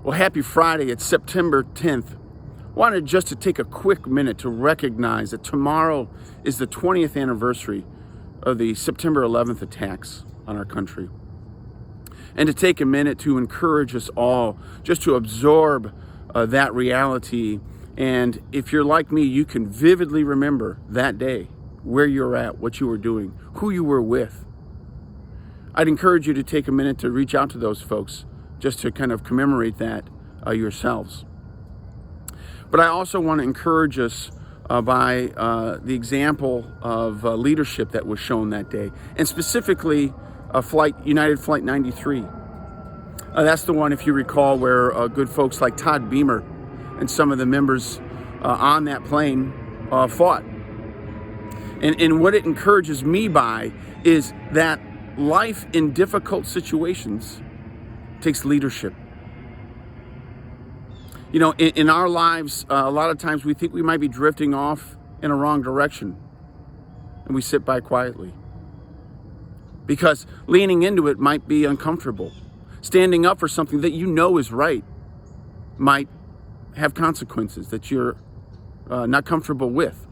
Well, happy Friday. It's September 10th. Wanted just to take a quick minute to recognize that tomorrow is the 20th anniversary of the September 11th attacks on our country. And to take a minute to encourage us all just to absorb that reality. And if you're like me, you can vividly remember that day, where you were at, what you were doing, who you were with. I'd encourage you to take a minute to reach out to those folks just to kind of commemorate that yourselves. But I also want to encourage us by the example of leadership that was shown that day, and specifically United Flight 93. That's the one, if you recall, where good folks like Todd Beamer and some of the members on that plane fought. And what it encourages me by is that life in difficult situations takes leadership. You know, in our lives, a lot of times we think we might be drifting off in a wrong direction, and we sit by quietly. Because leaning into it might be uncomfortable. Standing up for something that you know is right might have consequences that you're not comfortable with.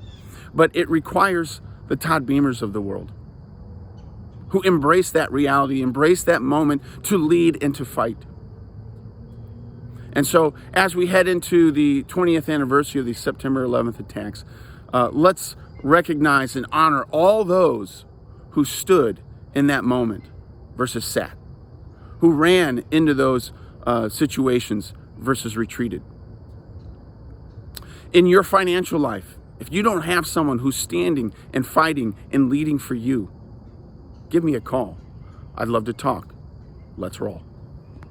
But it requires the Todd Beamers of the world who embrace that reality, embrace that moment to lead and to fight. And so as we head into the 20th anniversary of the September 11th attacks, let's recognize and honor all those who stood in that moment versus sat, who ran into those situations versus retreated. In your financial life, if you don't have someone who's standing and fighting and leading for you, give me a call. I'd love to talk. Let's roll.